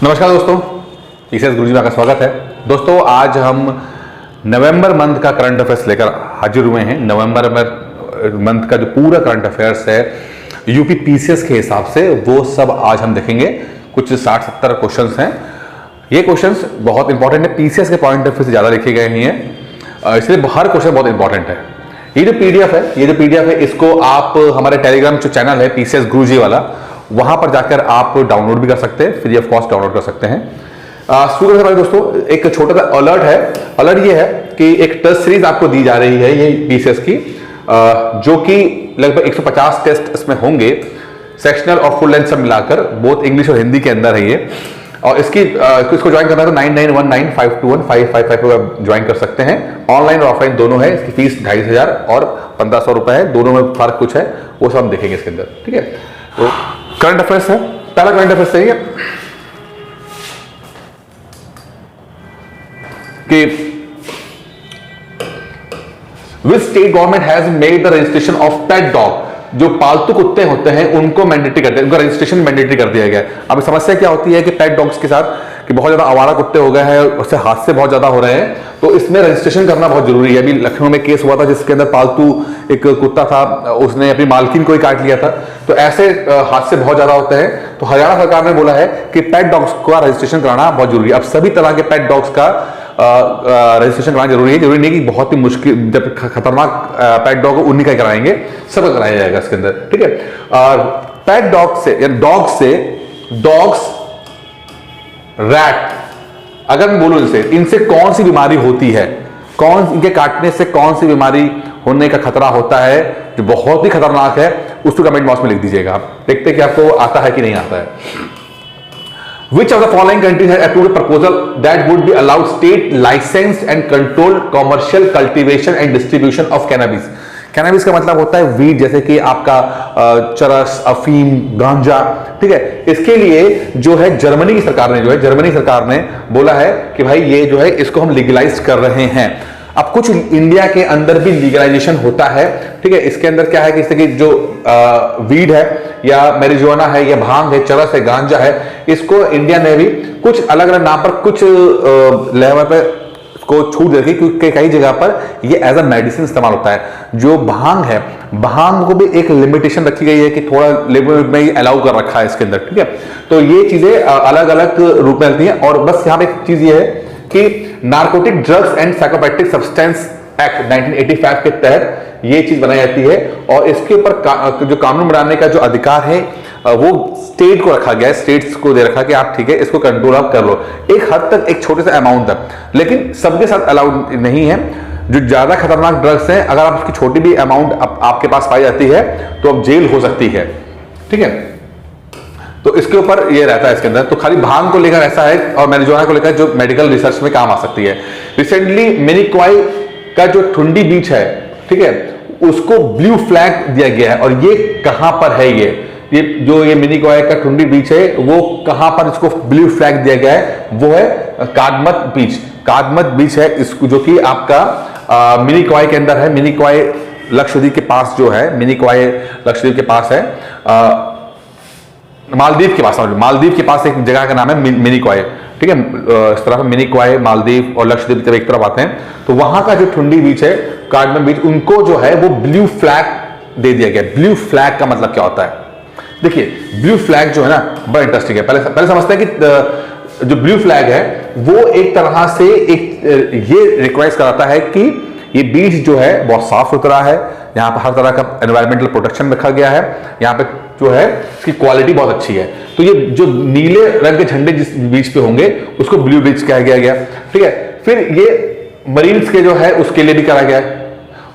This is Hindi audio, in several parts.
नमस्कार दोस्तों, ईसीएस गुरुजी में आपका स्वागत है। दोस्तों आज हम नवंबर मंथ का करंट अफेयर्स लेकर हाजिर हुए हैं। नवंबर मंथ का जो पूरा करंट अफेयर्स है यूपी पीसीएस के हिसाब से वो सब आज हम देखेंगे। कुछ 60-70 क्वेश्चंस हैं। ये क्वेश्चंस बहुत इंपॉर्टेंट है, पीसीएस के पॉइंट ऑफ व्यू से ज़्यादा लिखे गए हैं, इसलिए हर क्वेश्चन बहुत इंपॉर्टेंट है। ये जो पीडीएफ है इसको आप हमारे टेलीग्राम जो चैनल है पीसीएस गुरुजी वाला, वहां पर जाकर आप डाउनलोड भी कर सकते हैं, फ्री ऑफ कॉस्ट डाउनलोड कर सकते हैं। शुरू करने से पहले दोस्तों एक छोटा सा अलर्ट है। अलर्ट ये है कि एक टेस्ट सीरीज आपको दी जा रही है ये पीसीएस की, जो कि लगभग 150 टेस्ट इसमें होंगे, सेक्शनल और फुल लेंथ सब मिलाकर, बोथ इंग्लिश और हिंदी के अंदर है ये। और इसको ज्वाइन करना है तो 9919521555 पर ज्वाइन कर सकते हैं। ऑनलाइन और ऑफलाइन दोनों है। इसकी फीस 2500 और 1500 रुपए है। दोनों में फर्क कुछ है, वो सब हम देखेंगे इसके अंदर। ठीक है, तो करंट अफेयर्स है। पहला करंट अफेयर्स सही है कि विच state government has made the registration of pet dog. जो पालतू कुत्ते होते हैं उनको मैंडेटरी कर दिया, उनका रजिस्ट्रेशन मैंडेटरी कर दिया गया है। अब समस्या क्या होती है कि पेट डॉग्स के साथ कि बहुत ज्यादा आवारा कुत्ते हो गए हैं, उससे हादसे बहुत ज्यादा हो रहे हैं, तो इसमें रजिस्ट्रेशन करना बहुत जरूरी है। अभी लखनऊ में केस हुआ था जिसके अंदर पालतू एक कुत्ता था, उसने अपनी मालकिन को ही काट लिया था। तो ऐसे हादसे बहुत ज्यादा होते हैं। तो हरियाणा सरकार ने बोला है कि पेट डॉग्स का रजिस्ट्रेशन कराना बहुत जरूरी है। अब सभी तरह के पेट डॉग्स का रजिस्ट्रेशन कराना जरूरी है। जरूरी नहीं कि बहुत ही मुश्किल, जब खतरनाक पेट डॉग उन्हीं का कराएंगे, सबका कराया जाएगा इसके अंदर। ठीक है, और पेट डॉग से या डॉग्स, रैट, अगर मैं बोलूं इनसे कौन सी बीमारी होती है, इनके काटने से कौन सी बीमारी होने का खतरा होता है जो बहुत ही खतरनाक है, उसको कमेंट बॉक्स में लिख दीजिएगा। आप देखते हैं कि आपको आता है कि नहीं आता है। Which of the following countries has approved a proposal that would be allowed state licensed and controlled commercial cultivation and distribution of cannabis? Cannabis का मतलब होता है वीड, जैसे कि आपका चरस, अफीम, गांजा। ठीक है, इसके लिए जो है जर्मनी सरकार ने बोला है कि भाई ये जो है इसको हम लीगलाइज कर रहे हैं। अब कुछ इंडिया के अंदर भी लीगलाइजेशन होता है। ठीक है, इसके अंदर क्या है कि जैसे कि जो वीड है या मैरिजुआना है या भांग है, चरस है, गांजा है, इसको इंडिया ने भी कुछ अलग अलग नाम पर कुछ लेवल पर को छूट दे रखी, क्योंकि कई जगह पर ये एज अ मेडिसिन इस्तेमाल होता है। जो भांग है, भांग को भी एक लिमिटेशन रखी गई है कि थोड़ा लिमिट में अलाउ कर रखा है इसके अंदर। ठीक है, तो ये चीजें अलग अलग रूप में लगती हैं। और बस यहाँ पे एक चीज ये है कि narcotic drugs and psychopathic substance act 1985 के तहत ये चीज बनाई जाती है। और इसके ऊपर जो कानून बनाने का जो अधिकार है वो स्टेट को रखा गया है, स्टेट्स को दे रखा कि आप ठीक है इसको कंट्रोल आप कर लो एक हद तक, एक छोटे से अमाउंट तक, लेकिन सबके साथ अलाउड नहीं है। जो ज्यादा खतरनाक ड्रग्स हैं, अगर आप उसकी छोटी भी अमाउंट आपके पास पाई जाती है तो अब जेल हो सकती है। ठीक है, तो इसके ऊपर ये रहता है इसके अंदर। तो खाली भांग को लेकर ऐसा है और मैरिजुआना को लेकर जो मेडिकल रिसर्च में काम आ सकती है। रिसेंटली मिनिकॉय का जो ठुंडी बीच है, ठीक है, उसको ब्लू फ्लैग दिया गया है। और ये कहां पर है, ये मिनिकॉय का ठुंडी बीच है, वो कहां पर इसको ब्लू फ्लैग दिया गया है, वो है कादमत बीच है, इसको जो कि आपका मिनिकॉय के अंदर है। मिनिकॉय लक्षद्वीप के पास जो है, मिनिकॉय लक्षद्वीप के पास है, मालदीव के पास एक जगह का नाम है मिनिकॉय। ठीक है, इस तरह मिनिकॉय, मालदीव और लक्षद्वीप जब एक तरफ आते हैं तो वहां का जो ठुंडी बीच है, कादमत बीच, उनको जो है वो ब्लू फ्लैग दे दिया गया। ब्लू फ्लैग का मतलब क्या होता है? देखिए, ब्लू फ्लैग जो है ना, बड़ा इंटरेस्टिंग है। पहले समझते हैं कि जो ब्लू फ्लैग है वो एक तरह से ये रिक्वेस्ट कराता है कि ये बीच जो है बहुत साफ सुथरा है, यहाँ पर हर तरह का एनवायरमेंटल प्रोटेक्शन रखा गया है, यहाँ पे जो है इसकी क्वालिटी बहुत अच्छी है। तो ये जो नीले रंग के झंडे जिस बीच पे होंगे उसको ब्लू बीच कहा गया। ठीक है, फिर ये मरीन्स के जो है उसके लिए भी करा गया है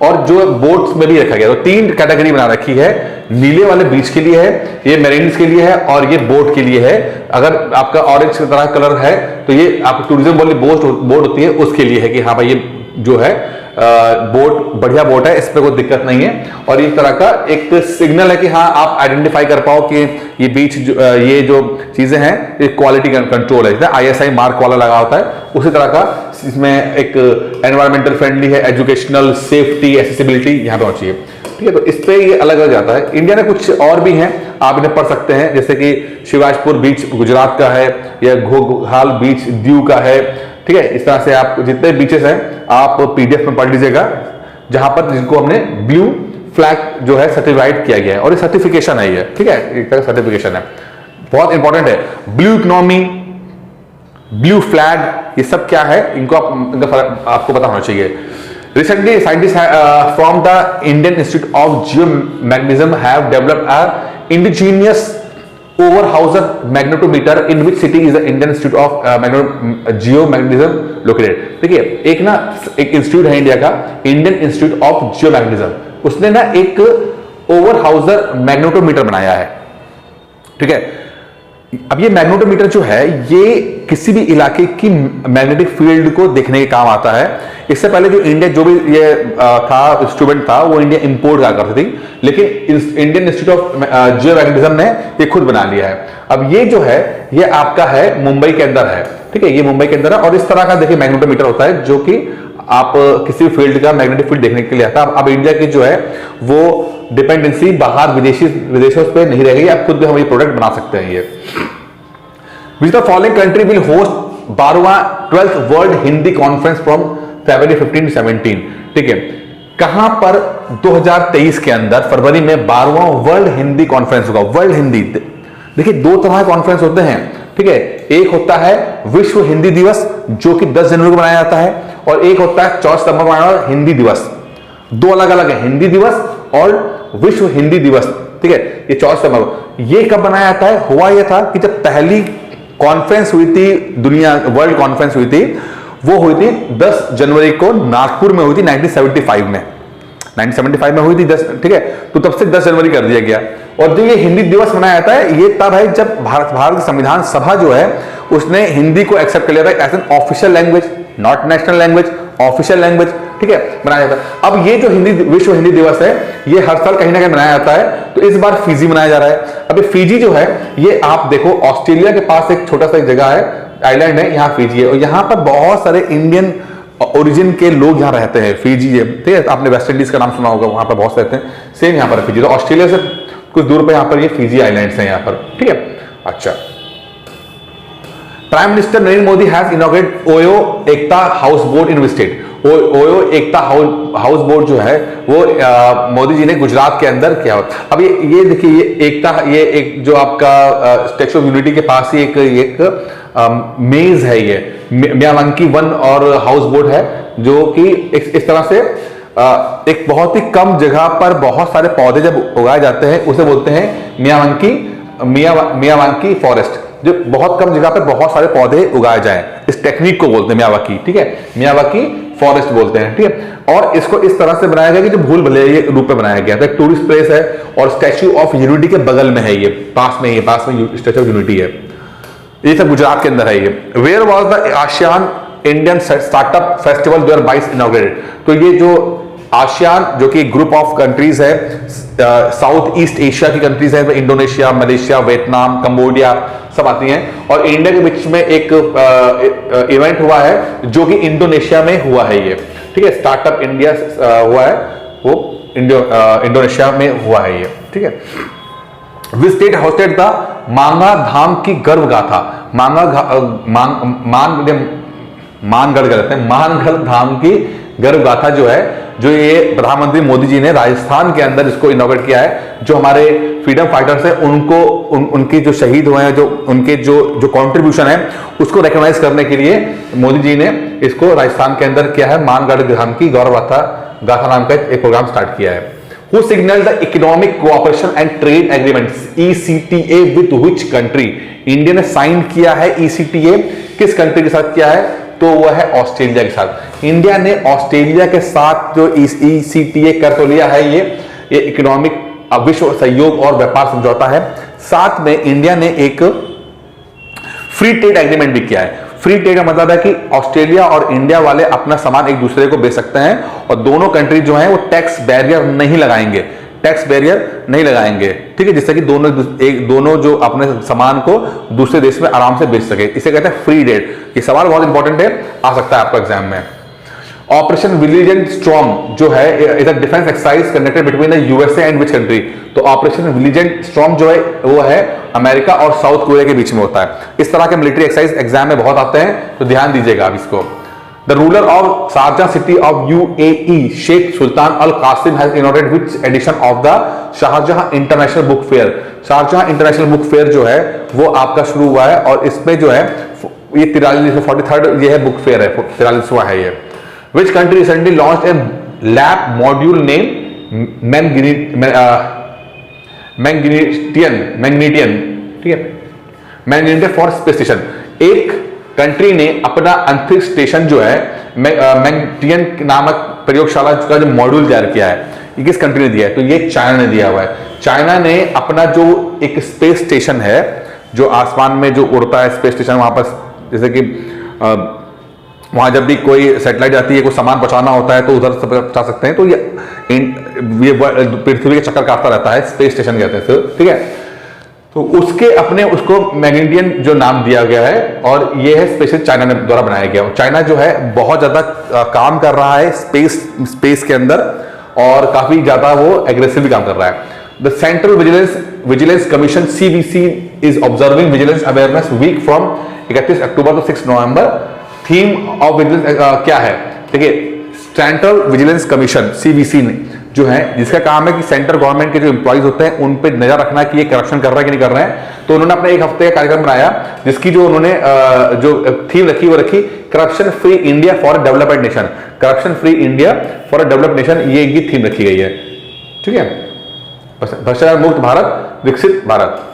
और जो बोट्स में भी रखा गया। तो 3 कैटेगरी बना रखी है, नीले वाले बीच के लिए है, ये मरीन्स के लिए है और ये बोट के लिए है। अगर आपका ऑरेंज तरह कलर है तो ये आप टूरिज्म वाली बोट होती है उसके लिए है कि हाँ भाई ये जो है बोट बढ़िया बोट है, इस पर कोई दिक्कत नहीं है। और इस तरह का एक सिग्नल है कि हाँ आप आइडेंटिफाई कर पाओ कि ये बीच ये जो चीजें हैं ये क्वालिटी कंट्रोल है, ISI मार्क वाला लगा होता है, उसी तरह का इसमें एक एनवायरमेंटल फ्रेंडली है, एजुकेशनल, सेफ्टी, एक्सेसिबिलिटी यहाँ पे होनी चाहिए। ठीक है, तो इस पे ये अलग अलग जाता है। इंडिया में कुछ और भी हैं, आप इन्हें पढ़ सकते हैं, जैसे कि शिवाजपुर बीच गुजरात का है, या घोघाल बीच दीव का है। ठीक है, इस तरह से आप जितने बीचेस हैं आप पीडीएफ में पढ़ लीजिएगा, जहां पर जिनको हमने ब्लू फ्लैग जो है सर्टिफाइड किया गया है, और ये सर्टिफिकेशन है ये, ठीक है, एक तरह सर्टिफिकेशन है, बहुत इंपॉर्टेंट है। ब्लू इकोनॉमी, ब्लू फ्लैग, ये सब क्या है, इनको आपको पता होना चाहिए। Recently, scientists from the Indian Institute of Geomagnetism have developed a indigenous overhauser magnetometer in which city is the Indian Institute of Geomagnetism located। देखिए, एक इंस्टीट्यूट है इंडिया का, इंडियन इंस्टीट्यूट ऑफ जियोमैग्नेटिज्म, उसने ना एक ओवरहाउजर मैग्नेटोमीटर बनाया है। ठीक है, अब ये मैग्नेटोमीटर जो है ये किसी भी इलाके की मैग्नेटिक फील्ड को देखने के काम आता है। इससे पहले जो इंडिया जो भी ये था इंस्ट्रूमेंट था वो इंडिया इंपोर्ट करा करती थी, लेकिन इंडियन इंस्टीट्यूट ऑफ जियोमैग्नेटिज्म ने ये खुद बना लिया है। अब ये जो है ये आपका है मुंबई के अंदर है। ठीक है, ये मुंबई के अंदर है, और इस तरह का देखिए मैग्नेटोमीटर होता है जो कि आप किसी भी फील्ड का मैग्नेटिक फील्ड देखने के लिए आता है। अब इंडिया की जो है वो डिपेंडेंसी बाहर विदेशों पे नहीं रह गई, आप खुद भी हम ये प्रोडक्ट बना सकते हैं। ये which the following country will host 12th world Hindi conference from February 15 to 17। ठीक है, कहां पर 2023 के अंदर फरवरी में 12वां वर्ल्ड हिंदी कॉन्फ्रेंस होगा। वर्ल्ड हिंदी, देखिए दो तरह के कॉन्फ्रेंस होते हैं। ठीक है, एक होता है विश्व हिंदी दिवस जो कि 10 जनवरी को मनाया जाता है, और एक होता है 14 सितंबर को मनाया हिंदी दिवस। दो अलग अलग है, हिंदी दिवस और विश्व हिंदी दिवस। ठीक है, ये 14 सितंबर को, ये कब मनाया जाता है? हुआ यह था कि जब पहली कॉन्फ्रेंस हुई थी, दुनिया वर्ल्ड कॉन्फ्रेंस हुई थी, वो हुई थी 10 जनवरी को नागपुर में हुई थी 1975 में। 1975 में हुई थी 10। ठीक है, तो तब से 10 जनवरी कर दिया गया। और जो ये हिंदी दिवस मनाया जाता है ये तब है जब भारत की संविधान सभा जो है उसने हिंदी को एक्सेप्ट कर लिया था as an official language, not national language, official language. ठीक है, मनाया जाता है। अब ये जो विश्व हिंदी दिवस है ये हर साल कहीं ना कहीं मनाया जाता है, तो इस बार फिजी मनाया जा रहा है। अब ये फिजी जो है ये आप देखो ऑस्ट्रेलिया के पास एक छोटा सा एक जगह है, आइलैंड है, यहाँ फिजी है, और यहाँ पर बहुत सारे इंडियन ओरिजिन के लोग यहाँ रहते हैं। फिजी है, ठीक है, आपने वेस्ट इंडीज का नाम सुना होगा, वहां पर बहुत से रहते हैं। सेम यहाँ पर फिजी, तो ऑस्ट्रेलिया से कुछ दूर पर यहाँ पर ये फिजी आइलैंड्स हैं यहाँ पर। ठीक है, अच्छा। Prime minister Narendra Modi has inaugurated OYO Ekta house boat in state. OYO Ekta house boat जो है वो मोदी जी ने गुजरात के अंदर किया। अब ये देखिए, ये एकता, ये एक जो आपका स्टैच्यू ऑफ यूनिटी के पास ही एक मेज है, ये म्यावांकी वन और हाउस बोट है, जो कि इस तरह से एक बहुत ही कम जगह पर बहुत सारे पौधे जब उगाए जाते हैं उसे बोलते हैं मियावाकी फॉरेस्ट। जो बहुत कम जगह पर बहुत सारे पौधे उगाए जाएं, इस टेक्निक को बोलते हैं मियावाकी। ठीक है, मियावाकी फॉरेस्ट बोलते हैं। ठीक है, और इसको इस तरह से बनाया गया कि जो भूल भुलैया रूप में बनाया गया था। एक टूरिस्ट प्लेस है और स्टैच्यू ऑफ यूनिटी के बगल में है, ये पास में स्टैच्यू ऑफ यूनिटी है। ये सब गुजरात के अंदर है। ये where was the ASEAN Indian startup festival 2022 inaugurated. तो ये जो आसियान जो कि ग्रुप ऑफ कंट्रीज है, साउथ ईस्ट एशिया की कंट्रीज है, इंडोनेशिया, मलेशिया, वियतनाम, कंबोडिया सब आती हैं, और इंडिया के बीच में एक इवेंट हुआ है जो कि इंडोनेशिया में हुआ है ये। ठीक है, स्टार्टअप इंडिया हुआ है, वो इंडोनेशिया में हुआ है ये। ठीक है, विच स्टेट होस्टेड द मांगा धाम की गर्व गाथा। मानगढ़ कहते हैं, मानगढ़ धाम की गर्व गाथा जो है, जो ये प्रधानमंत्री मोदी जी ने राजस्थान के अंदर इसको इनॉग्रेट किया है। जो हमारे फ्रीडम फाइटर्स हैं उनको उनके जो शहीद हुए हैं, जो उनके जो कंट्रीब्यूशन है उसको रिकॉग्नाइज करने के लिए मोदी जी ने इसको राजस्थान के अंदर किया है। मानगढ़ धाम की गौरव गाथा नाम का एक प्रोग्राम स्टार्ट किया है। Who signaled the Economic Cooperation and Trade Agreements ECTA with which country? India ने साइन किया है ECTA, किस कंट्री के साथ किया है? तो वह है ऑस्ट्रेलिया के साथ। इंडिया ने ऑस्ट्रेलिया के साथ जो ECTA कर तो लिया है, ये इकोनॉमिक विश्व सहयोग और व्यापार समझौता है। साथ में इंडिया ने एक फ्री ट्रेड एग्रीमेंट भी किया है। फ्री ट्रेड का मतलब है कि ऑस्ट्रेलिया और इंडिया वाले अपना सामान एक दूसरे को बेच सकते हैं, और दोनों कंट्री जो हैं वो टैक्स बैरियर नहीं लगाएंगे, ठीक है, जिससे कि दोनों जो अपने सामान को दूसरे देश में आराम से बेच सके। इसे कहते हैं फ्री ट्रेड। ये सवाल बहुत इंपॉर्टेंट है, आ सकता है आपका एग्जाम में। ऑपरेशन विजिलेंट स्टॉर्म जो है is a defence exercise conducted between the USA and which country? तो ऑपरेशन विजिलेंट स्टॉर्म जो है वो है अमेरिका और साउथ कोरिया के बीच में होता है। इस तरह के मिलिट्री एक्सरसाइज एग्जाम में बहुत आते हैं, तो ध्यान दीजिएगा आप इसको। The ruler of Sharjah city of UAE Sheikh Sultan Al Qasim has inaugurated which edition of the Sharjah international book fair? Sharjah international book fair जो है वो आपका शुरू हुआ है और इसमें जो है ये 43 ये है बुक फेयर है, 43वां है ये। Which country recently launched a lab module named Magnetian, ठीक है, Magnetian for space station। एक कंट्री ने अपना अंतरिक्ष स्टेशन जो है मैग्नेटियन नामक प्रयोगशाला का जो मॉड्यूल तैयार किया है, ये किस कंट्री ने दिया है? तो ये चाइना ने दिया हुआ है। चाइना ने अपना जो एक स्पेस स्टेशन है जो आसमान में जो उड़ता है स्पेस स्टेशन, वहां पर जैसे कि वहां जब भी कोई सैटेलाइट जाती है, कोई सामान पहुंचाना होता है तो उधर से पहुंचा सकते हैं, तो ये पृथ्वी के चक्कर काटता रहता है, स्पेस स्टेशन कहते हैं, ठीक है। तो उसके अपने उसको मैग्नेटियन जो नाम दिया गया है और ये है स्पेशल चाइना ने द्वारा बनाया गया। चाइना जो है बहुत ज्यादा काम कर रहा है स्पेस के अंदर और काफी ज्यादा वो एग्रेसिव भी काम कर रहा है। The central vigilance commission CVC is observing vigilance awareness week from 31 October to 6 November. Theme of vigilance क्या है? देखिए, सेंट्रल विजिलेंस कमीशन CVC ने जो है, जिसका काम है कि सेंट्रल गवर्नमेंट के जो एम्प्लॉइज होते हैं उन पे नजर रखना कि ये करप्शन कर रहा है कि नहीं कर रहे हैं। तो उन्होंने अपना एक हफ्ते का कार्यक्रम बनाया जिसकी जो उन्होंने जो थीम रखी वो रखी corruption free India for a developed nation. Corruption free India for a developed nation, ये इनकी थीम रखी गई है, ठीक है। भ्रष्टाचार मुक्त भारत, विकसित भारत।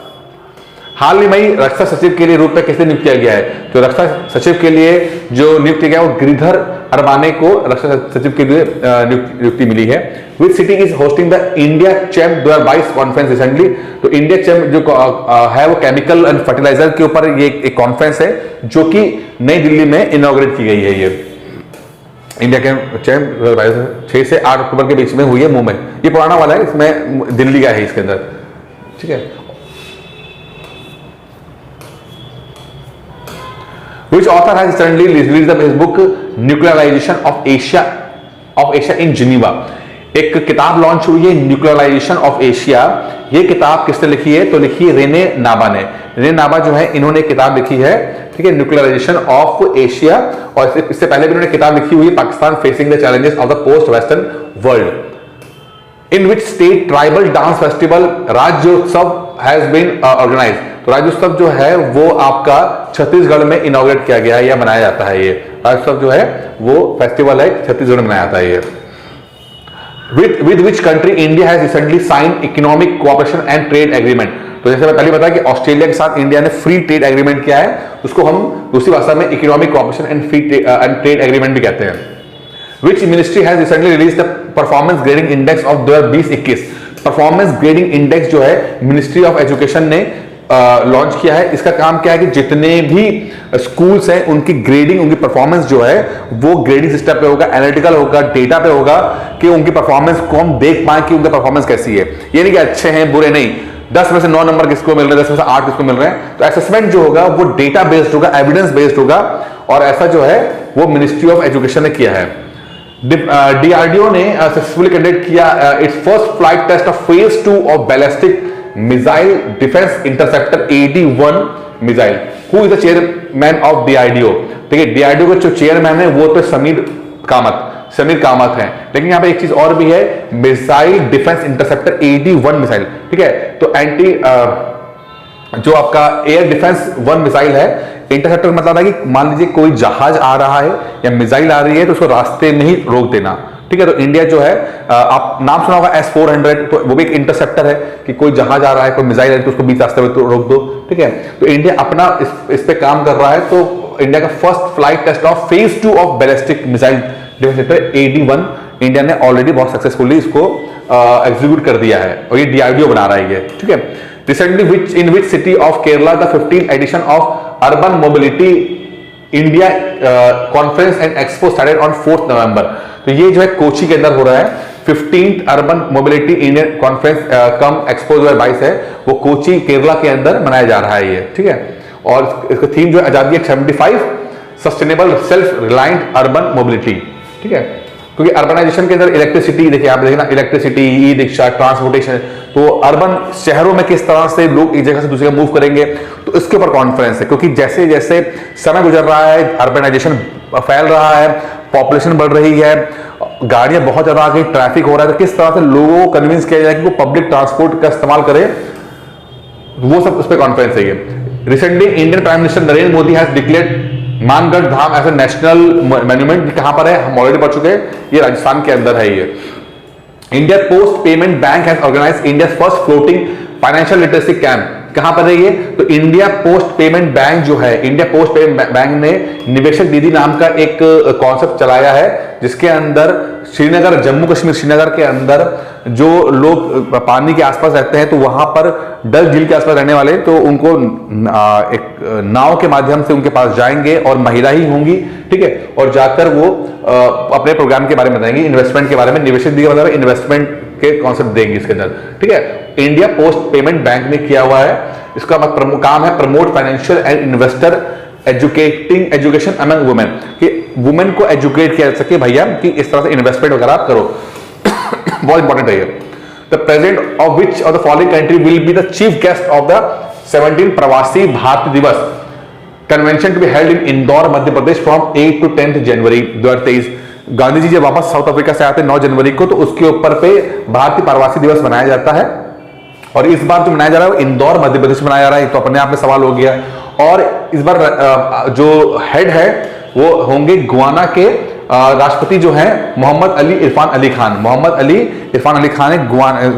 हाल ही में रक्षा सचिव के लिए रूप में किसे नियुक्त किया गया है? तो रक्षा सचिव के लिए जो नियुक्त किया गया वो गिरिधर अरबाने को रक्षा सचिव के लिए नियुक्ति मिली है। Which city is hosting the India charm 2022 conference recently? तो इंडिया चैम जो है वो केमिकल एंड फर्टिलाइजर के ऊपर ये एक कॉन्फ्रेंस है जो कि नई दिल्ली में इनॉग्रेट की गई है। ये इंडिया के चैम 6 से 8 अक्टूबर के बीच में हुई है मुंबई। ये पुराना वाला है, इसमें दिल्ली का है इसके अंदर, ठीक है। Which author has recently released his book Nuclearization of Asia in Geneva? एक किताब लॉन्च हुई है न्यूक्लियराइजेशन ऑफ एशिया। ये किताब किसने लिखी है? तो लिखी है रेने नाबा ने। रेने नाबा जो है इन्होंने किताब लिखी है, ठीक है, न्यूक्लियराइजेशन ऑफ एशिया। और इससे पहले भी इन्होंने किताब लिखी हुई है Pakistan facing the challenges of the post western world. In which state tribal dance festival Rajyotsav has been organised? तो राज्योत्सव जो है वो आपका छत्तीसगढ़ में इनॉग्रेट किया गया है या मनाया जाता है। ये राज्योत्सव जो है वो फेस्टिवल है, छत्तीसगढ़ में मनाया जाता है। ये with which country India has recently signed economic cooperation and trade agreement? तो जैसे मैं पहले बताया कि ऑस्ट्रेलिया के साथ इंडिया ने फ्री ट्रेड एग्रीमेंट किया है, उसको हम दूसरी भाषा में economic cooperation and free trade agreement भी कहते हैं। Which ministry has recently released the performance grading index of 2020-21? Performance grading index जो है मिनिस्ट्री ऑफ एजुकेशन ने लॉन्च किया है। इसका काम क्या है कि जितने भी स्कूल्स हैं उनकी ग्रेडिंग, उनकी परफॉर्मेंस जो है वो ग्रेडिंग सिस्टम पे होगा, एनालिटिकल होगा, डेटा पे होगा कि उनकी परफॉर्मेंस को हम देख पाए कि उनका परफॉर्मेंस कैसी है। ये नहीं कि अच्छे हैं बुरे नहीं, 10 में से 9 नंबर किसको मिल रहे हैं, 10 में से 8 किसको मिल रहे हैं। तो असेसमेंट जो होगा वो डेटा बेस्ड होगा, एविडेंस बेस्ड होगा और ऐसा जो है वो मिनिस्ट्री ऑफ एजुकेशन ने किया है। DRDO ने सक्सेसफुली कंडक्ट किया its first flight test of phase 2 of ballistic missile defence interceptor AD-1 missile. Who is the chairman of DRDO? ठीक है, DRDO का जो चेयरमैन है वो तो समीर कामत है, लेकिन यहां पे एक चीज और भी है, missile defence interceptor AD-1 missile. ठीक है, तो एंटी जो आपका एयर डिफेंस 1 मिसाइल है, इंटरसेप्टर मतलब है कि मान लीजिए कोई जहाज आ रहा है या मिसाइल आ रही है तो उसको रास्ते में ही रोक देना। ठीक है, तो इंडिया जो है आप नाम सुना होगा S-400, तो वो भी एक इंटरसेप्टर है कि कोई जहाज आ रहा है, कोई मिसाइल है तो उसको बीच रास्ते में तो रोक दो। ठीक है, तो इंडिया अपना इस पे काम कर रहा है। तो इंडिया का first flight test of phase 2 of ballistic missile defence AD-1 India ने ऑलरेडी बहुत सक्सेसफुली इसको एग्जीक्यूट कर दिया है और ये DRDO बना रहा है ये। ठीक है, recently in which city of Kerala the 15th edition of urban mobility India conference and expo started on 4th November. तो ये जो है कोची के अंदर हो रहा है। 15th urban mobility Indian conference cum expo 2022 है, वो कोची केरला के अंदर मनाया जा रहा है ये। ठीक है, और इसका थीम जो है आजादी 75 sustainable self reliant urban mobility. ठीक है, क्योंकि अर्बनाइजेशन के अंदर इलेक्ट्रिसिटी देखिए, आप देखिए ना, इलेक्ट्रिसिटी, ई रिक्शा, ट्रांसपोर्टेशन, तो अर्बन शहरों में किस तरह से लोग एक जगह से दूसरी जगह मूव करेंगे, तो इसके ऊपर कॉन्फ्रेंस है। क्योंकि जैसे जैसे समय गुजर रहा है, अर्बनाइजेशन फैल रहा है, पॉपुलेशन बढ़ रही है, गाड़ियां बहुत ज्यादा आ गई, ट्रैफिक हो रहा है, तो किस तरह से लोगों को कन्विंस किया जाए कि वो पब्लिक ट्रांसपोर्ट का इस्तेमाल करें, वो सब उस पर कॉन्फ्रेंस है ये। Recently Indian prime minister Narendra Modi has declared Mangarh Dham as a national monument. कहां पर है, हम ऑलरेडी पढ़ चुके हैं, ये राजस्थान के अंदर है ये। India post payment bank has organised India first floating financial literacy camp. कहां पर है ये, तो इंडिया पोस्ट पेमेंट बैंक जो है, इंडिया पोस्ट पेमेंट बैंक ने निवेशक दीदी नाम का एक कॉन्सेप्ट चलाया है, जिसके अंदर श्रीनगर, जम्मू कश्मीर श्रीनगर के अंदर जो लोग पानी के आसपास रहते हैं, तो वहां पर डल झील के आसपास रहने वाले, तो उनको एक नाव के माध्यम से उनके पास जाएंगे और महिला ही होंगी, ठीक है, और जाकर वो अपने प्रोग्राम के बारे में बताएंगे, इन्वेस्टमेंट के बारे में, निवेशक दीदी मतलब इन्वेस्टमेंट के कॉन्सेप्ट देंगे इसके अंदर, ठीक है। इंडिया पोस्ट पेमेंट बैंक ने किया हुआ है, इसका काम है promote financial and investor education among women, कि वुमेन को एजुकेट किया जा सके भैया कि इस तरह से इन्वेस्टमेंट वगैरह आप करो। बहुत इंपॉर्टेंट है ये। The president of which of the following country will be the chief guest of the 17 Pravasi Bharat Divas convention to be held in Indore Madhya Pradesh from 8 to 10 January 2023। Gandhi ji जब वापस साउथ अफ्रीका से आते 9 जनवरी को, तो उसके ऊपर पे भारतीय प्रवासी दिवस मनाया जाता है, और इस बार जो मनाया जा रहा है वो इंदौर मध्य प्रदेश में मनाया जा रहा है, तो अपने आप में सवाल हो गया। और इस बार जो हेड है वो होंगे गुआना के राष्ट्रपति जो हैं मोहम्मद अली इरफान अली खान। मोहम्मद अली इरफान अली खान है,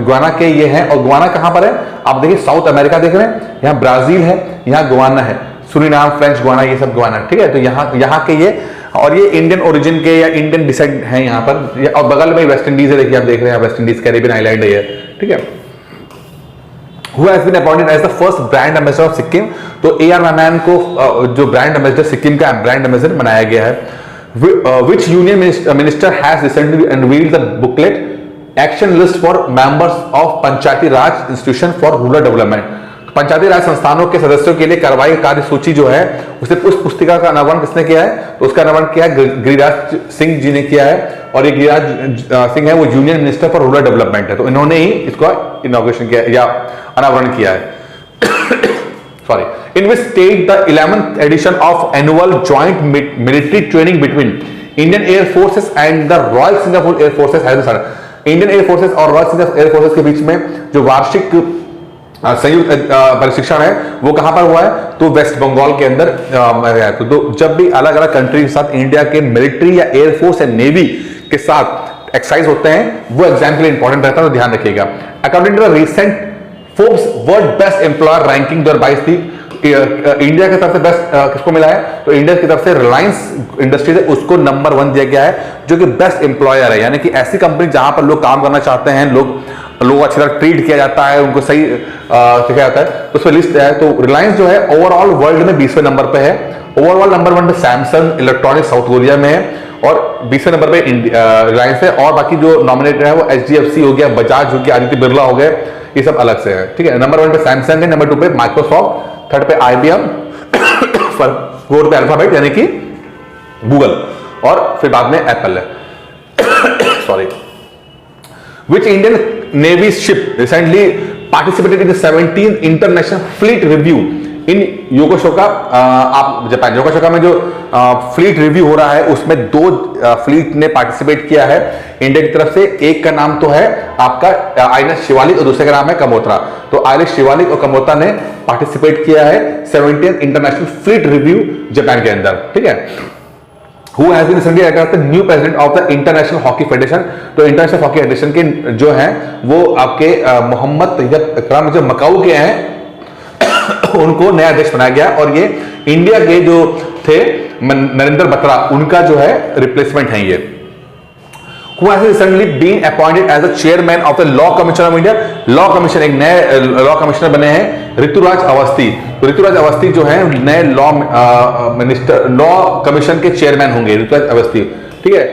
गुआना के ये हैं। और गुआना कहां पर है, आप देखिए साउथ अमेरिका देख रहे हैं, यहाँ ब्राजील है, यहाँ गुआना है, सुरीनाम, फ्रेंच गुआना, ये सब गुआना, ठीक है। तो यहाँ के ये, और ये इंडियन ओरिजिन के या इंडियन डिसेंट हैं यहाँ पर। और बगल में वेस्ट इंडीज है, देखिए आप देख रहे हैं, वेस्ट इंडीज कैरेबियन आइलैंड है ये, ठीक है। Who has been appointed as the first brand ambassador of Sikkim, तो A.R. रहमान को जो ब्रांड एम्बेसडर सिक्किम का ब्रांड एम्बेसडर बनाया गया है। Which union minister has recently unveiled the booklet action list for members of Panchayati Raj institution for rural development. Panchayati Raj संस्थानों के सदस्यों के लिए कार्रवाई कार्य सूची जो है, उसे उस पुस्तिका का अनावरण किसने किया है, तो उसका अनावरण किया है गिरिराज सिंह जी ने किया है। और ये गिरिराज सिंह है वो union minister for rural development है, तो इन्होंने ही इसको इनॉग्रेशन किया या अनावरण किया है। Sorry, in which state the 11th edition of annual joint military training between Indian air forces and the royal Singapore air forces has been started. Indian air forces और रॉयल सिंगापुर एयर फोर्सेस के बीच में जो वार्षिक संयुक्त प्रशिक्षण है वो कहां पर हुआ है, तो वेस्ट बंगाल के अंदर। तो जब भी अलग अलग कंट्री के साथ इंडिया के मिलिट्री या एयरफोर्स या नेवी के साथ एक्सरसाइज होते हैं, वो एग्जाम के लिए इंपॉर्टेंट रहता है, तो ध्यान रखिएगा। According to the recent Forbes world best employer ranking 2022 थी, इंडिया की तरफ से बेस्ट किसको मिला है, तो इंडिया की तरफ से रिलायंस इंडस्ट्रीज है, उसको नंबर 1 दिया गया है, जो कि बेस्ट एम्प्लॉयर है। यानी कि ऐसी कंपनी जहां पर लोग काम करना चाहते हैं, लोग अच्छी तरह ट्रीट किया जाता है, उनको सही सिखाया जाता है, तो उसमें लिस्ट है। तो रिलायंस जो है ओवरऑल वर्ल्ड में 20वें नंबर पे है। ओवरऑल नंबर 1 पे सैमसंग इलेक्ट्रॉनिक्स साउथ कोरिया में है, और 20वें नंबर पे रिलायंस है। और बाकी जो नॉमिनेटेड है वो HDFC हो गया, बजाज हो गया, आदित्य बिरला हो गए, ये सब अलग से है, ठीक है। नंबर 1 पे सैमसंग है, नंबर 2 पे माइक्रोसॉफ्ट, थर्ड पे IBM, फोर्थ पे अल्फाबेट यानी कि गूगल, और फिर बाद में एप्पल है। Sorry. Which Indian Navy ship recently participated in the 17th International Fleet Review in योकोशोका, आप जापान योकोशोका में जो फ्लीट रिव्यू हो रहा है उसमें 2 फ्लीट ने पार्टिसिपेट किया है इंडिया की तरफ से। एक का नाम तो है आपका INS शिवालिक और दूसरे का नाम है कमोत्रा। तो INS शिवालिक और कमोत्रा ने पार्टिसिपेट किया है 17th international fleet review Japan के अंदर, ठीक है। Who has been recently elected the new president of the International Hockey Federation, तो इंटरनेशनल हॉकी फेडरेशन के जो हैं वो आपके मोहम्मद तैयब इकराम जो मकाऊ के हैं उनको नया अध्यक्ष बनाया गया, और ये इंडिया के जो थे नरेंद्र बत्रा उनका जो है रिप्लेसमेंट है ये। Who has recently been appointed as the chairman of the Law Commission of India? Law commission, एक नए लॉ कमिश्नर बने हैं ऋतुराज अवस्थी। तो ऋतुराज अवस्थी जो है नए लॉ मिनिस्टर, लॉ कमीशन के चेयरमैन होंगे ऋतुराज अवस्थी, ठीक है।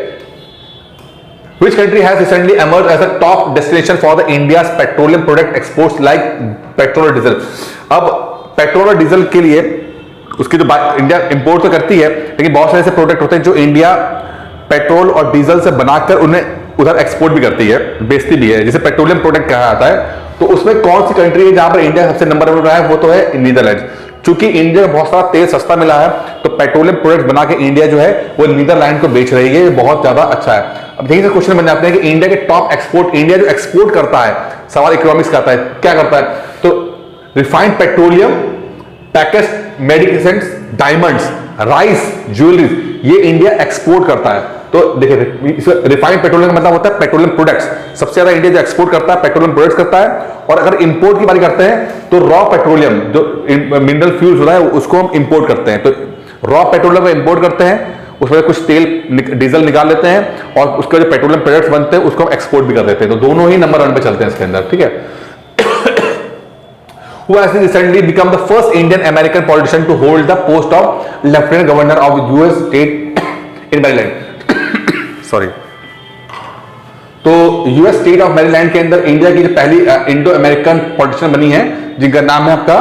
Which country has recently emerged as a top destination for the India's petroleum product exports like petrol और डीजल? अब पेट्रोल और डीजल के लिए उसकी जो इंडिया इंपोर्ट तो करती है, लेकिन बहुत सारे ऐसे प्रोडक्ट होते हैं जो इंडिया पेट्रोल और डीजल से बनाकर उन्हें उधर एक्सपोर्ट भी करती है, बेचती भी है, जिसे पेट्रोलियम प्रोडक्ट कहा जाता है। तो उसमें कौन सी कंट्री है जहां पर इंडिया सबसे नंबर 1 रहा है? वो तो है नीदरलैंड। चूंकि इंडिया में बहुत सारा तेल सस्ता मिला है, तो पेट्रोलियम प्रोडक्ट बना के इंडिया जो है वो नीदरलैंड को बेच रही है, ये बहुत ज्यादा अच्छा है। अब यही से क्वेश्चन बन जाते हैं कि इंडिया के टॉप एक्सपोर्ट, इंडिया जो एक्सपोर्ट करता है, सवाल इकोनॉमिक्स का आता है, क्या करता है? तो refined petroleum, packaged medicines, diamonds, rice, jewelleries, ये इंडिया एक्सपोर्ट करता है। तो देखिए, रिफाइंड पेट्रोलियम का मतलब होता है पेट्रोलियम प्रोडक्ट्स। सबसे ज्यादा इंडिया जो एक्सपोर्ट करता है पेट्रोलियम प्रोडक्ट्स करता है। और अगर इंपोर्ट की बात करते हैं तो रॉ पेट्रोलियम, जो मिनरल फ्यूल्स होता है, उसको हम इंपोर्ट करते हैं। तो रॉ पेट्रोलियम को इंपोर्ट करते हैं, उसमें कुछ तेल डीजल निकाल लेते हैं और उसके जो पेट्रोलियम प्रोडक्ट्स बनते हैं उसको हम एक्सपोर्ट भी कर देते हैं। तो दोनों ही नंबर 1 पे चलते हैं इसके अंदर, ठीक है। Who has recently become the first Indian American politician to hold the post of Lieutenant Governor of US state in Maryland? Sorry. तो यूएस स्टेट ऑफ मैरीलैंड के अंदर इंडिया की जो पहली इंडो अमेरिकन पॉलिटिशियन बनी है, जिनका नाम है आपका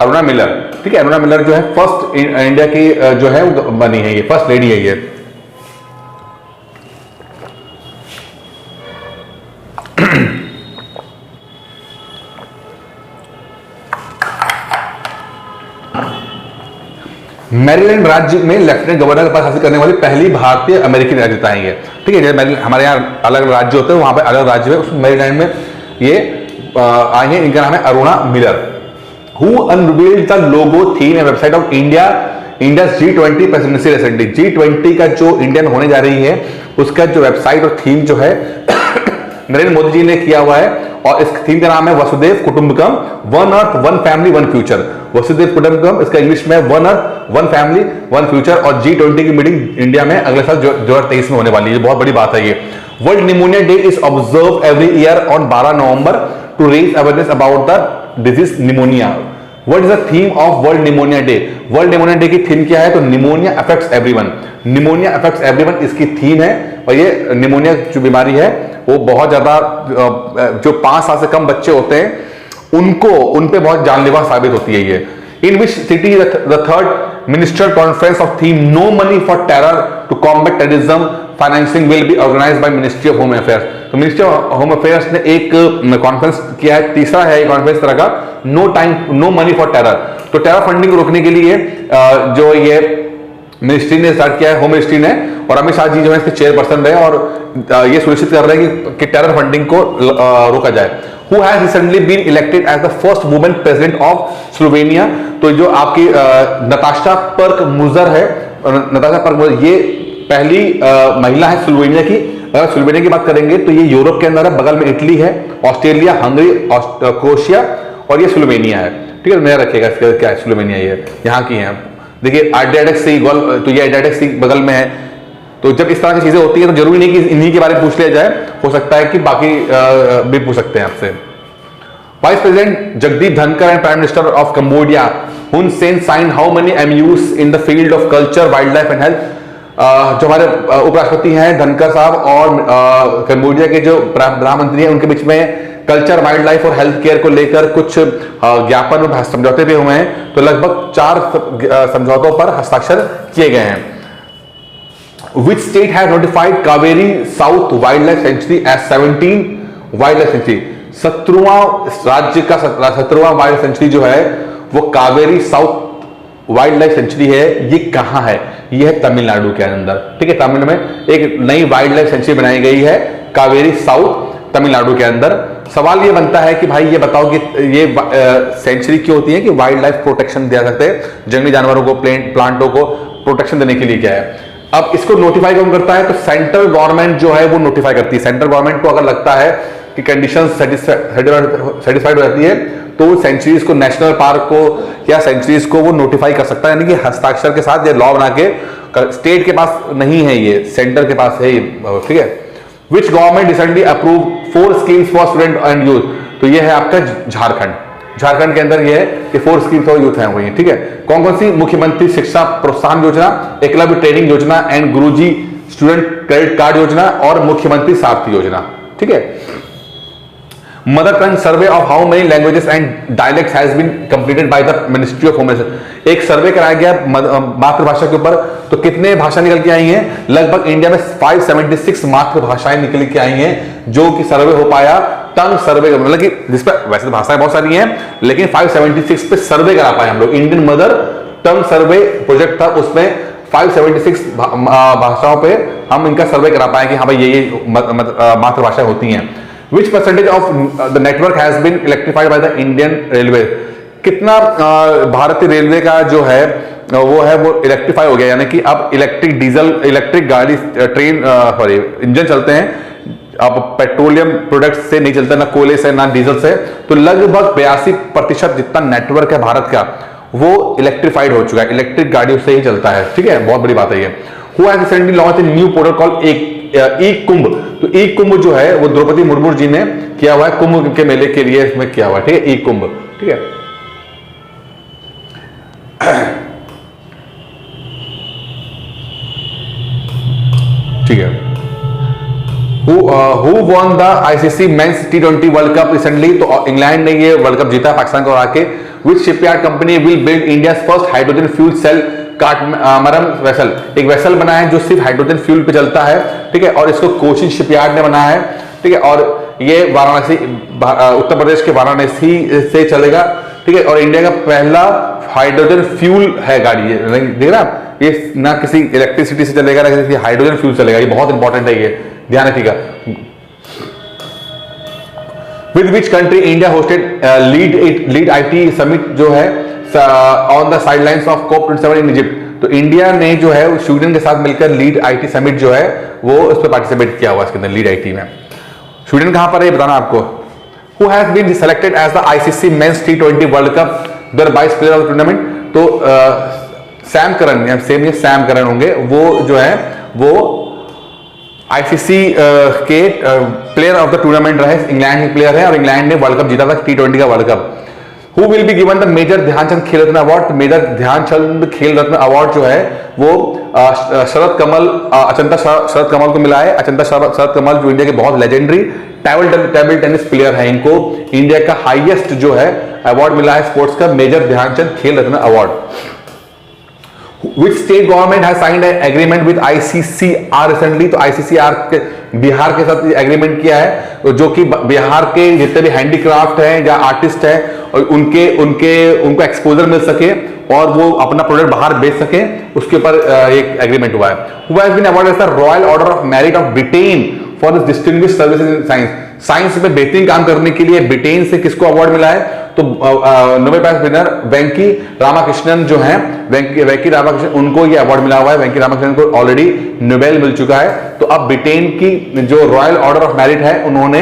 अरुणा मिलर, ठीक है। अरुणा मिलर जो है फर्स्ट इंडिया की जो है वो बनी है, ये फर्स्ट लेडी है ये। मैरीलैंड राज्य में लेफ्टिनेंट गवर्नर का पद हासिल करने वाली पहली भारतीय अमेरिकी राजनेता है ये, ठीक है। जैसे हमारे यहाँ अलग अलग राज्य होते हैं, वहां पे अलग राज्य है, उस मैरीलैंड में ये आई हैं। इनका नाम है Aruna Miller. Who unveiled the logo, theme and website of India G20 presidency recently. G20 का जो इंडियन होने जा रही है उसका जो वेबसाइट और थीम जो है नरेंद्र मोदी जी ने किया हुआ है, और इस थीम का नाम है Vasudeva Kutumbakam, one earth one family one future. Vasudeva Kutumbakam, इसका इंग्लिश में one earth one family one future. और G20 की मीटिंग इंडिया में अगले साल 2023 में होने वाली है। बहुत बड़ी बात है ये। World pneumonia day is observe every year on 12 November to raise awareness about the disease pneumonia. What is the theme of World Pneumonia Day? World Pneumonia Day की थीम क्या है? तो pneumonia affects everyone. Pneumonia affects everyone इसकी थीम है। और ये निमोनिया जो बीमारी है वो बहुत ज्यादा, जो 5 साल से कम बच्चे होते हैं उन पे बहुत जानलेवा साबित होती है ये। In which city the third minister conference of theme no money for terror to combat terrorism financing will be organised by ministry of home affairs. तो मिनिस्ट्री ऑफ होम अफेयर्स ने एक कॉन्फ्रेंस किया है, तीसरा है ये कॉन्फ्रेंस तरह का, नो मनी फॉर टेरर। तो टेरर फंडिंग को रोकने के लिए जो ये मिनिस्ट्री ने स्टार्ट किया है, होम मिनिस्ट्री ने, और अमित शाह जी जो है इसके चेयरपर्सन रहे और ये सुनिश्चित कर रहे हैं कि टेरर फंडिंग को रोका जाए। Who has recently been elected as the first woman president of Slovenia? तो जो आपकी नताशा पर्क मुजर है, नताशा पर्क मुजर ये पहली महिला है स्लोवेनिया की। अगर स्लोवेनिया की बात करेंगे तो ये यूरोप के अंदर है, बगल में इटली है, ऑस्ट्रेलिया, हंगरी, क्रोएशिया और ये स्लोवेनिया है, ठीक है। नया रखिएगा इसका क्या है, स्लोवेनिया ये यहाँ की है। देखिए एड्रियाटिक सी, तो ये एड्रियाटिक सी बगल में है। तो जब इस तरह की चीजें होती है तो जरूरी नहीं कि इन्हीं के बारे में पूछ लिया जाए, हो सकता है कि बाकी भी पूछ सकते हैं आपसे। Vice president Jagdeep Dhankhar and prime minister of Cambodia Hun Sen sign how many MOUs in the field of culture, wildlife and health. जो हमारे उपराष्ट्रपति हैं धनकर साहब और कंबोडिया के जो प्रधानमंत्री हैं उनके बीच में कल्चर, वाइल्ड लाइफ और हेल्थ केयर को लेकर कुछ ज्ञापन और समझौते भी हुए हैं। तो लगभग 4 समझौतों पर हस्ताक्षर किए गए हैं। Which state has notified Kaveri South Wildlife Sanctuary as 17 Wildlife Sanctuary? 17वां राज्य का 17वां वाइल्ड सेंचुरी जो है वो Kaveri south wild life sanctuary है। ये कहां है? ये है तमिलनाडु के अंदर, ठीक है। तमिलनाडु में एक नई वाइल्ड लाइफ सेंचुरी बनाई गई है कावेरी साउथ, तमिलनाडु के अंदर। सवाल ये बनता है कि भाई ये बताओ कि ये सेंचुरी क्यों होती है कि वाइल्ड लाइफ प्रोटेक्शन दिया सकते हैं, जंगली जानवरों को, प्लांटों को प्रोटेक्शन देने के लिए क्या है। अब इसको नोटिफाई कौन करता है? तो सेंट्रल गवर्नमेंट जो है वो नोटिफाई करती है। सेंट्रल गवर्नमेंट को अगर लगता है कि कंडीशन सेटिस्फाइड हो जाती है तो सेंचुरीज को, नेशनल पार्क को या सेंचुरीज को वो नोटिफाई कर सकता है, यानी कि हस्ताक्षर के साथ ये लॉ बना के। स्टेट के पास नहीं है ये, सेंटर के पास है ये, ठीक है। Which government recently approve 4 schemes for student and youth? तो ये है आपका झारखंड के अंदर ये है कि 4 स्कीम्स फॉर यूथ है हुई है, ठीक है। कौन कौन सी? मुख्यमंत्री Shiksha Protsahan Yojana, Eklavya training Yojana and Guruji student credit card Yojana और मुख्यमंत्री सारथी योजना, ठीक है। Mother tongue survey of how many languages and dialects has been completed by the ministry of home affairs. एक सर्वे कराया गया मातृभाषा के ऊपर, तो कितने भाषा निकल के आई हैं? लगभग इंडिया में 576 मातृभाषाएं निकल के आई हैं, जो कि सर्वे हो पाया टंग सर्वे, मतलब कि जिस पर वैसे तो भाषाएं बहुत सारी हैं, लेकिन 576 पे सर्वे करा पाए हम लोग। इंडियन मदर टंग सर्वे प्रोजेक्ट था, उसमें 576 भाषाओं पे हम इनका सर्वे करा पाए कि हाँ भाई ये मातृभाषा होती हैं। Which percentage of the network has been electrified by the Indian railway. कितना भारतीय रेलवे का जो है वो इलेक्ट्रीफाई हो गया, यानी कि अब इलेक्ट्रिक डीजल, इलेक्ट्रिक गाड़ी, ट्रेन, सॉरी इंजन चलते हैं, अब पेट्रोलियम प्रोडक्ट्स से नहीं चलता, ना कोयले से ना डीजल से। तो लगभग 82% जितना नेटवर्क है भारत का वो इलेक्ट्रीफाइड हो चुका है, इलेक्ट्रिक गाड़ियों से ही चलता है। ठीक है, बहुत बड़ी बात है ये। Who has recently launched a new portal called ई कुंभ। तो ई कुंभ जो है वो द्रौपदी मुर्मू जी ने किया हुआ है, कुंभ के मेले के लिए इसमें किया हुआ है। ठीक है, ई कुंभ। ठीक है, ठीक है। Who won the ICC Men's T20 World Cup recently? तो इंग्लैंड ने ये वर्ल्ड कप जीता पाकिस्तान को हरा के। Which shipyard company will build India's first hydrogen fuel cell catamaran vessel? एक वेसल बना है जो सिर्फ हाइड्रोजन फ्यूल पे चलता है। ठीक है, और इसको कोचिन शिपयार्ड ने बनाया है। ठीक है, और ये वाराणसी, उत्तर प्रदेश के वाराणसी से चलेगा। ठीक है, और इंडिया का पहला हाइड्रोजन फ्यूल है गाड़ी, ये देख रहा आप, ये ना किसी इलेक्ट्रिसिटी से चलेगा ना किसी हाइड्रोजन फ्यूल चलेगा। ये बहुत इंपॉर्टेंट है, ये ध्यान रखिएगा। With which country India hosted lead IT summit जो है on the sidelines of COP27 in Egypt. तो इंडिया ने जो है स्वीडन के साथ मिलकर लीड IT समिट जो है वो उस पर पार्टिसिपेट किया हुआ, इसके अंदर लीड IT में। स्वीडन कहां पर है ये बताना आपको। Who has been selected as the ICC Men's T20 World Cup the vice player of the tournament? तो सैम करन, या सेम ये सैम करन होंगे, वो जो है वो ICC के प्लेयर ऑफ द टूर्नामेंट रहे, इंग्लैंड के प्लेयर है और इंग्लैंड ने वर्ल्ड कप जीता था, T20 का world cup. Who will be given the major Dhyanchand Khel Ratna award? Major Dhyanchand Khel Ratna award जो है वो शरद कमल, अचंता शरद कमल को मिला है। अचंता शरद कमल जो इंडिया के बहुत लेजेंडरी टेबल टेनिस प्लेयर है, इनको इंडिया का हाईएस्ट जो है अवार्ड मिला है स्पोर्ट्स का, major Dhyanchand Khel Ratna award. Which state government has signed an agreement with ICCR recently? तो ICCR के बिहार के साथ एग्रीमेंट किया है, जो कि बिहार के जितने भी हैंडीक्राफ्ट हैं या आर्टिस्ट हैं और उनको एक्सपोजर मिल सके और वो अपना प्रोडक्ट बाहर बेच सके, उसके ऊपर एक एग्रीमेंट हुआ है। Who has been awarded the Royal Order of Merit of Britain for his distinguished services in science? Science में बेहतरीन काम करने के लिए ब्रिटेन से किसको अवार्ड मिला है? तो नोबेल प्राइज विनर वेंकी रामाकृष्णन जो हैं, वेंकी रामाकृष्णन, उनको ये अवार्ड मिला हुआ है। वेंकी रामाकृष्णन को ऑलरेडी नोबेल मिल चुका है। तो अब ब्रिटेन की जो रॉयल ऑर्डर ऑफ मेरिट है उन्होंने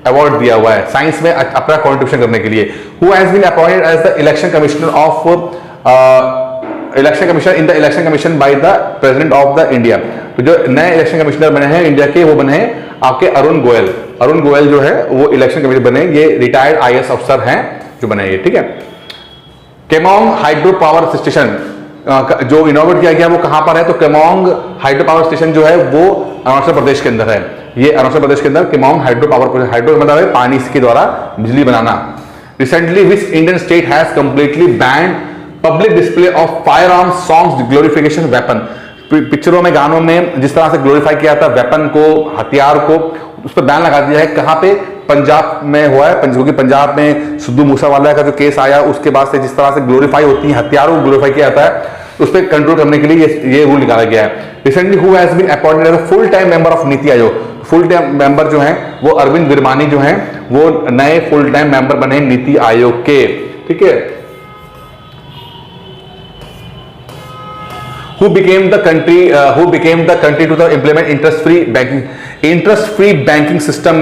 अवार्ड दिया हुआ है साइंस में अपना कॉन्ट्रीब्यूशन करने के लिए। Who has been appointed as the election commissioner of election commission in the election commission by the president of the India? तो जो नए इलेक्शन कमिश्नर बने हैं इंडिया के, वो बने हैं आपके अरुण गोयल। अरुण गोयल जो है वो इलेक्शन कमिश्नर बने, ये रिटायर्ड IAS अफसर हैं जो बने ये। ठीक है, केमोंग हाइड्रो पावर स्टेशन जो इनोवेट किया गया वो कहां पर है? तो केमोंग हाइड्रो पावर स्टेशन जो है वो अरुणाचल प्रदेश के अंदर है। ये अरुणाचल प्रदेश के अंदर Kameng hydro power project, hydro मतलब है पानी के द्वारा बिजली बनाना। Recently which Indian state has completely banned public display of firearms songs glorification weapon? पिक्चरों में, गानों में जिस तरह से ग्लोरीफाई किया था वेपन को, हथियार को, उस पर बैन लगा दिया है। कहां पे? पंजाब में हुआ है, क्योंकि पंजाब में सिद्धू मूसेवाला का जो केस आया उसके बाद से जिस तरह से ग्लोरीफाई होती है, हथियारों को ग्लोरीफाई किया जाता है, उस पर कंट्रोल करने के लिए ये रूल निकाला गया है। Recently who has been appointed as a full time member of Niti Aayog? Full time member जो है वो अरविंद विरमानी जो है वो नए फुल टाइम मेंबर बने नीति आयोग के। ठीक है, who became the country to implement interest free banking system?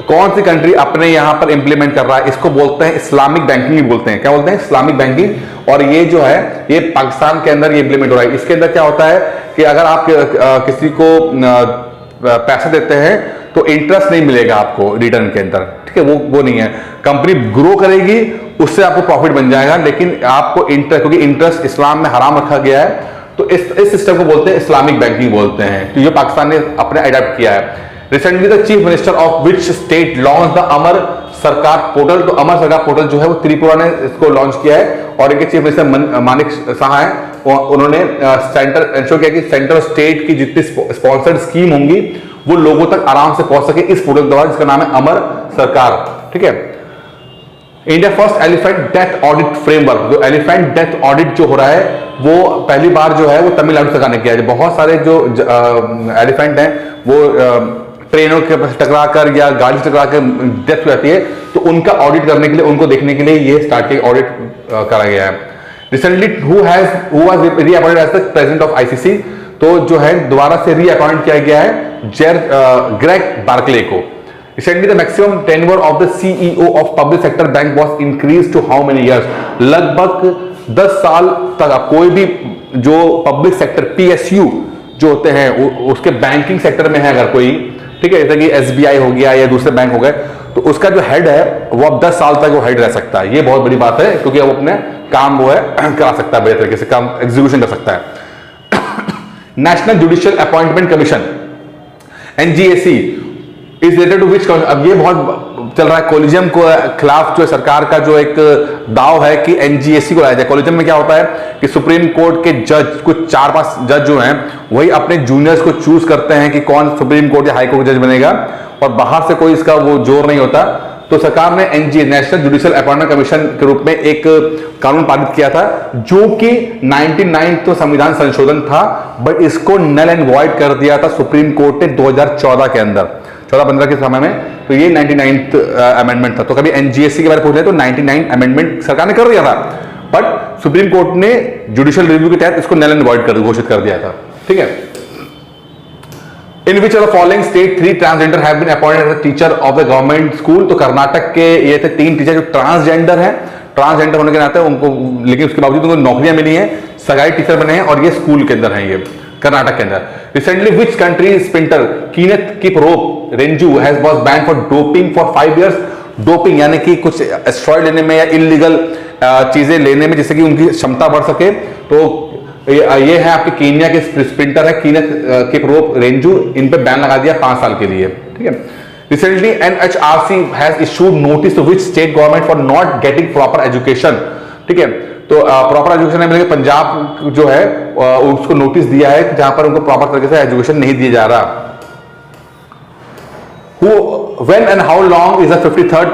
कौन सी कंट्री अपने यहां पर इंप्लीमेंट कर रहा है? इसको बोलते हैं इस्लामिक बैंकिंग बोलते हैं। क्या बोलते हैं? Islamic banking. और ये जो है ये पाकिस्तान के अंदर ये इंप्लीमेंट हो रहा है। इसके अंदर क्या होता है कि अगर आप किसी को पैसे देते हैं तो इंटरेस्ट नहीं मिलेगा आपको रिटर्न के अंदर। ठीक है, वो नहीं है। कंपनी ग्रो करेगी उससे आपको प्रॉफिट बन जाएगा, लेकिन आपको इंटरेस्ट, क्योंकि इंटरेस्ट इस्लाम में हराम रखा गया है, तो इस सिस्टम को बोलते हैं इस्लामिक बैंकिंग बोलते हैं। तो ये पाकिस्तान ने अपने अडॉप्ट किया है। Recently the chief minister of which state launch the Amar Sarkar portal. तो अमर सरकार पोर्टल जो है वो त्रिपुरा ने इसको लॉन्च किया है और इनके चीफ मिनिस्टर मानिक साहा हैं, उन्होंने सेंटर इंश्योर किया कि सेंटर और स्टेट की जितनी स्पॉन्सर्ड स्कीम होंगी वो लोगों तक आराम से पहुंच सके इस पोर्टल द्वारा, जिसका नाम है अमर सरकार। ठीक है, India first elephant death audit framework. जो एलिफेंट डेथ ऑडिट जो हो रहा है वो पहली बार जो है वो तमिलनाडु सरकार ने किया है। बहुत सारे जो एलिफेंट हैं वो ट्रेनों के टकरा कर या गाड़ी से टकरा कर डेथ हो जाती है, तो उनका ऑडिट करने के लिए, उनको देखने के लिए ये स्टार्टिंग ऑडिट करा गया है। Recently who was reappointed as the president of ICC, तो जो है दोबारा से रीअपॉइंट किया गया है ग्रेग बार्कले को। Recently, the maximum tenure of the CEO of public sector bank was increased to how many years? लगभग 10 साल तक आप कोई भी जो पब्लिक सेक्टर PSU जो होते हैं उसके बैंकिंग सेक्टर में है अगर कोई, ठीक है, जैसे कि SBI हो गया या दूसरे बैंक हो गए, तो उसका जो हेड है वो अब 10 साल तक वो हेड रह सकता है। ये बहुत बड़ी बात है क्योंकि अब अपने काम वो है करा सकता है, बेहतर तरीके से काम एग्जीक्यूशन कर सकता है। National judicial appointment commission NGAC is related to which, अब ये बहुत चल रहा है कोलिजियम को खिलाफ, जो सरकार का जो एक दाव है कि NGAC को लाया जाए। कोलिजियम में क्या होता है कि सुप्रीम कोर्ट के जज, कुछ 4-5 जज जो हैं वही अपने जूनियर्स को चूज करते हैं कि कौन सुप्रीम कोर्ट या हाई कोर्ट जज बनेगा, और बाहर से कोई इसका वो जोर नहीं होता। तो सरकार ने नेशनल जुडिशियल अपॉइंटमेंट कमीशन के रूप में एक कानून पारित किया था जो कि 99 तो संविधान संशोधन था, बट इसको नल एंड वॉइड कर दिया था सुप्रीम कोर्ट ने 2014 के अंदर, 14-15 के समय में। तो ये 99th अमेंडमेंट था। तो कभी NGAC के बारे में पूछ रहे तो 99 अमेंडमेंट सरकार ने कर दिया था, बट सुप्रीम कोर्ट ने जुडिशियल रिव्यू के तहत इसको नल एंड वॉइड कर घोषित कर दिया था। ठीक है। In which of the following state 3 transgender have been appointed as a teacher of the government school. तो कर्नाटक के ये थे 3 टीचर जो ट्रांसजेंडर हैं, ट्रांसजेंडर होने के नाते उनको, लेकिन उसके बावजूद उनको नौकरियां मिली हैं, सगाई टीचर बने हैं, और ये स्कूल के अंदर हैं, ये कर्नाटक के अंदर। Recently which country sprinter Kenneth Kiprop Renju has was banned for doping for 5 years. Doping यानी कि कुछ एस्ट्रॉइड लेने में या इलीगल चीजें लेने में जिससे कि उनकी क्षमता बढ़ सके। तो ये है आपके कीनिया के स्प्रिंटर है कीनेथ किपरोप रेंजू, इन पे बैन लगा दिया 5 साल के लिए। ठीक है। Recently NHRC has issued notice to which state government for not getting proper education. ठीक है, तो प्रॉपर एजुकेशन नहीं मिलेगा, पंजाब जो है उसको नोटिस दिया है जहां पर उनको प्रॉपर तरीके से एजुकेशन नहीं दिया जा रहा। Who, when and how long is the 53rd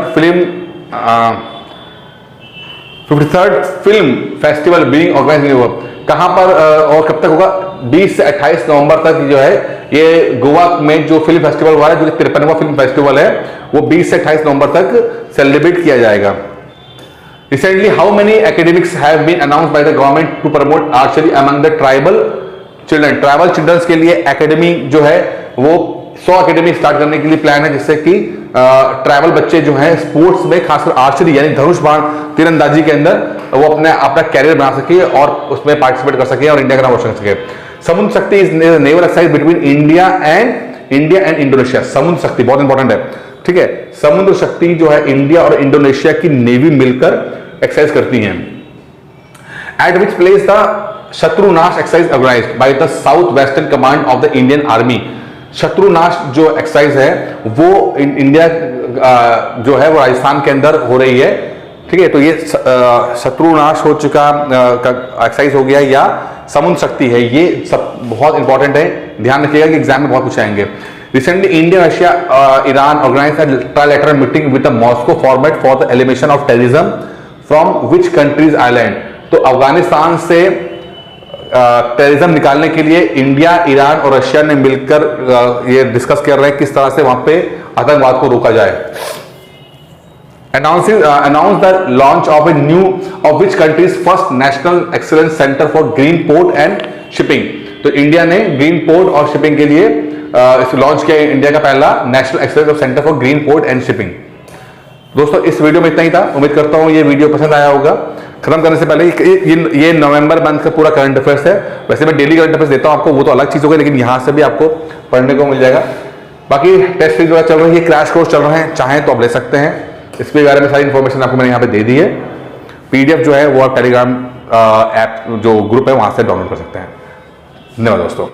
film festival being organized in Europe? कहां पर और कब तक होगा? 20 से 28 नवंबर तक जो है ये गोवा में जो फिल्म फेस्टिवल हुआ है, जो 53वां फिल्म फेस्टिवल है, वो 20 से 28 नवंबर तक सेलिब्रेट किया जाएगा। Recently, how many academics have been announced by the government to promote archery among the tribal children? Tribal children के लिए एकेडमी जो है वो 100 एकेडमी स्टार्ट करने के लिए प्लान है, जिससे कि ट्राइबल बच्चे जो हैं स्पोर्ट्स में, खासकर आर्चरी यानी धनुष बाण तीरंदाजी के अंदर वो अपना कैरियर बना सके और उसमें पार्टिसिपेट कर सके और इंडिया का नाम रोशन कर सके। समुद्र शक्ति is naval exercise between India and Indonesia. समुद्र शक्ति बहुत इंपॉर्टेंट है। ठीक है, समुद्र शक्ति जो है इंडिया और इंडोनेशिया की नेवी मिलकर एक्सरसाइज करती हैं। At which place the Shatrunash exercise organised by the south western command of the Indian army. Shatrunash जो एक्सरसाइज है वो इंडिया जो है वो राजस्थान के अंदर हो रही है। ठीक है, तो ये शत्रुनाश हो चुका एक्सरसाइज हो गया या समुद्र शक्ति है, ये सब बहुत इंपॉर्टेंट है, ध्यान रखिएगा कि एग्जाम में बहुत कुछ आएंगे। Recently, India, Russia, Iran organized a trilateral meeting with the Moscow format for the elimination of terrorism from which countries island? तो अफगानिस्तान से टेररिज्म निकालने के लिए इंडिया, ईरान और रशिया ने मिलकर ये डिस्कस कर रहे हैं किस तरह से वहां पे आतंकवाद को रोका जाए। Announce the launch of a new of which country's first national excellence center for green port and shipping। तो इंडिया ने ग्रीन पोर्ट और शिपिंग के लिए लॉन्च किया इंडिया का पहला national excellence centre for green port and shipping. दोस्तों इस वीडियो में इतना ही था, उम्मीद करता हूं ये वीडियो पसंद आया होगा। खत्म करने से पहले ये नवंबर मंथ का पूरा करंट अफेयर्स है। वैसे मैं डेली करंट अफेयर्स देता हूं आपको, वो तो अलग चीज होगी, लेकिन यहां से भी आपको पढ़ने को मिल जाएगा। बाकी टेस्ट सीरीज चल रही है, क्रैश कोर्स चल रहे हैं, चाहें तो आप ले सकते हैं। इसके बारे में सारी इंफॉर्मेशन आपको मैंने यहाँ पे दे दी है। PDF जो है वो आप टेलीग्राम ऐप जो ग्रुप है वहां से डाउनलोड कर सकते हैं। धन्यवाद दोस्तों।